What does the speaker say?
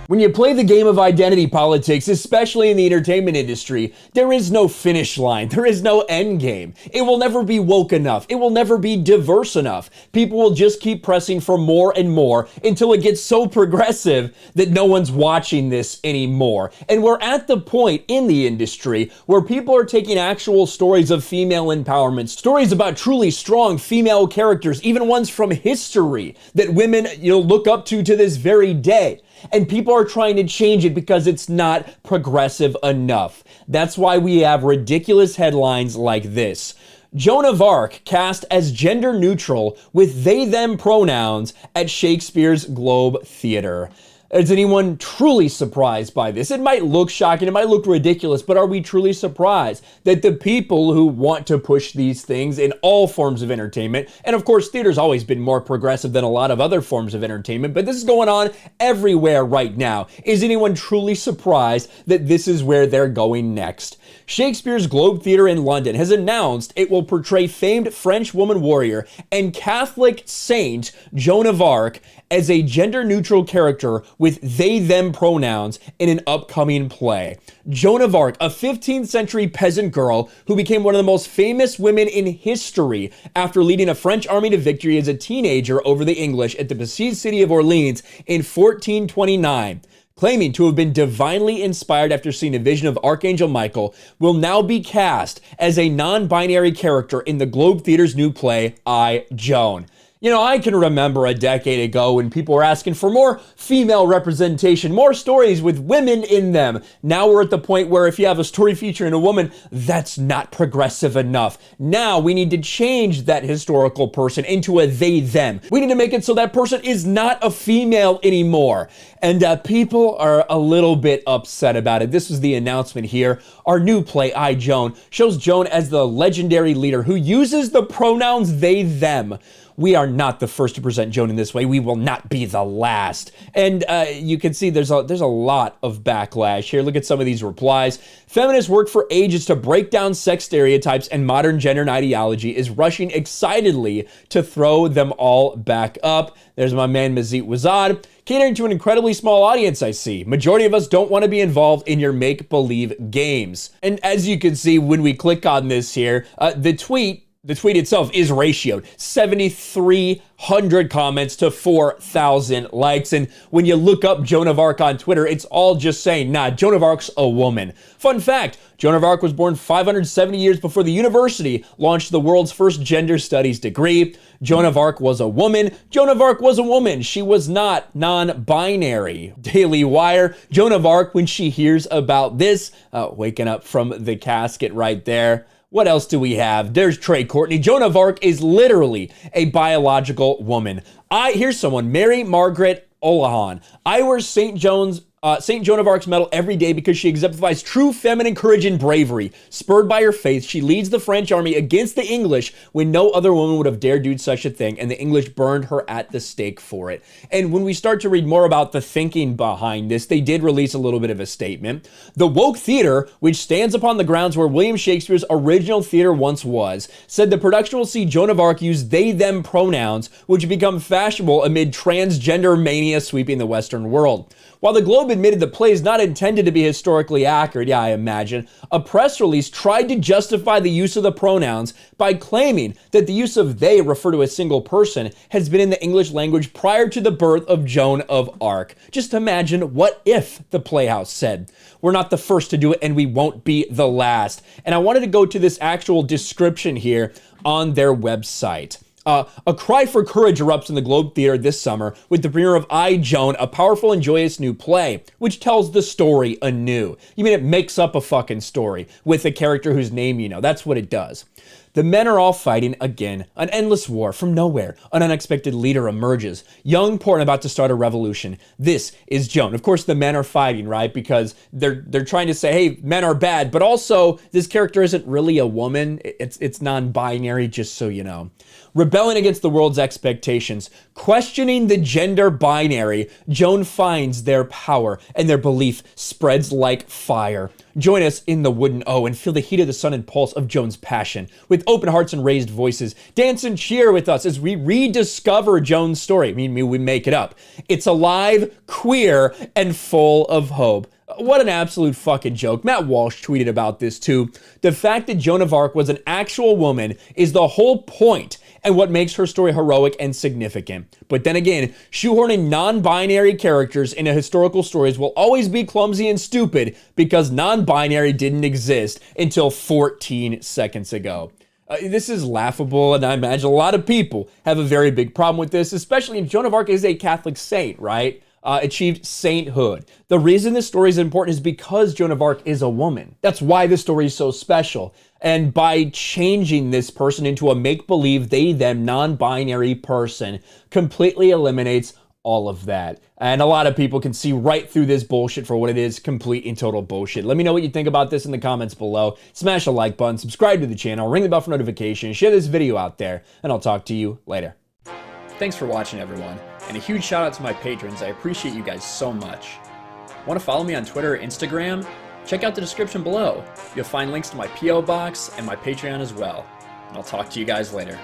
When you play the game of identity politics, especially in the entertainment industry, there is no finish line. There is no end game. It will never be woke enough. It will never be diverse enough. People will just keep pressing for more and more until it gets so progressive that no one's watching this anymore. And we're at the point in the industry where people are taking actual stories of female empowerment, stories about truly strong female characters, even ones from history that women, look up to this very day. And people are trying to change it because it's not progressive enough. That's why we have ridiculous headlines like this. Joan of Arc cast as gender neutral with they/them pronouns at Shakespeare's Globe Theatre. Is anyone truly surprised by this? It might look shocking, it might look ridiculous, but are we truly surprised that the people who want to push these things in all forms of entertainment, and of course theater's always been more progressive than a lot of other forms of entertainment, but this is going on everywhere right now. Is anyone truly surprised that this is where they're going next? Shakespeare's Globe Theatre in London has announced it will portray famed French woman warrior and Catholic saint Joan of Arc as a gender-neutral character with they/them pronouns in an upcoming play. Joan of Arc, a 15th century peasant girl who became one of the most famous women in history after leading a French army to victory as a teenager over the English at the besieged city of Orleans in 1429. Claiming to have been divinely inspired after seeing a vision of Archangel Michael, will now be cast as a non-binary character in the Globe Theatre's new play, I, Joan. I can remember a decade ago when people were asking for more female representation, more stories with women in them. Now we're at the point where if you have a story featuring a woman, that's not progressive enough. Now we need to change that historical person into a they/them. We need to make it so that person is not a female anymore. And people are a little bit upset about it. This was the announcement here. Our new play, I, Joan, shows Joan as the legendary leader who uses the pronouns they/them. We are not the first to present Joan in this way. We will not be the last. And you can see there's a lot of backlash here. Look at some of these replies. Feminists work for ages to break down sex stereotypes and modern gender and ideology is rushing excitedly to throw them all back up. There's my man Mazit Wazad. Catering to an incredibly small audience, I see. Majority of us don't want to be involved in your make-believe games. And as you can see when we click on this here, the tweet itself is ratioed 7,300 comments to 4,000 likes. And when you look up Joan of Arc on Twitter, it's all just saying, nah, Joan of Arc's a woman. Fun fact, Joan of Arc was born 570 years before the university launched the world's first gender studies degree. Joan of Arc was a woman. Joan of Arc was a woman. She was not non-binary. Daily Wire, Joan of Arc, when she hears about this, waking up from the casket right there. What else do we have? There's Trey Courtney. Joan of Arc is literally a biological woman. Here's someone, Mary Margaret Olahan. I wear St. Joan of Arc's medal every day because she exemplifies true feminine courage and bravery. Spurred by her faith, she leads the French army against the English when no other woman would have dared do such a thing, and the English burned her at the stake for it. And when we start to read more about the thinking behind this, they did release a little bit of a statement. The woke theater, which stands upon the grounds where William Shakespeare's original theater once was, said the production will see Joan of Arc use they/them pronouns, which become fashionable amid transgender mania sweeping the Western world. While the Globe admitted the play is not intended to be historically accurate, I imagine, a press release tried to justify the use of the pronouns by claiming that the use of they refer to a single person has been in the English language prior to the birth of Joan of Arc. Just imagine what if the Playhouse said. We're not the first to do it and we won't be the last. And I wanted to go to this actual description here on their website. A cry for courage erupts in the Globe Theatre this summer with the premiere of I, Joan, a powerful and joyous new play, which tells the story anew. You mean it makes up a fucking story with a character whose name you know. That's what it does. The men are all fighting again, an endless war from nowhere. An unexpected leader emerges, young, poor, and about to start a revolution. This is Joan. Of course, the men are fighting, right? Because they're trying to say, hey, men are bad, but also this character isn't really a woman. It's non-binary, just so you know. Rebelling against the world's expectations, questioning the gender binary, Joan finds their power and their belief spreads like fire. Join us in the wooden O and feel the heat of the sun and pulse of Joan's passion. With open hearts and raised voices, dance and cheer with us as we rediscover Joan's story. I mean, we make it up. It's alive, queer, and full of hope. What an absolute fucking joke. Matt Walsh tweeted about this too. The fact that Joan of Arc was an actual woman is the whole point and what makes her story heroic and significant. But then again, shoehorning non-binary characters into historical stories will always be clumsy and stupid because non-binary didn't exist until 14 seconds ago. This is laughable, and I imagine a lot of people have a very big problem with this, especially if Joan of Arc is a Catholic saint, right? Achieved sainthood. The reason this story is important is because Joan of Arc is a woman. That's why this story is so special. And by changing this person into a make-believe, they-them, non-binary person completely eliminates all of that. And a lot of people can see right through this bullshit for what it is, complete and total bullshit. Let me know what you think about this in the comments below. Smash the like button, subscribe to the channel, ring the bell for notifications, share this video out there, and I'll talk to you later. Thanks for watching, everyone. And a huge shout out to my patrons. I appreciate you guys so much. Want to follow me on Twitter or Instagram? Check out the description below. You'll find links to my P.O. box and my Patreon as well. And I'll talk to you guys later.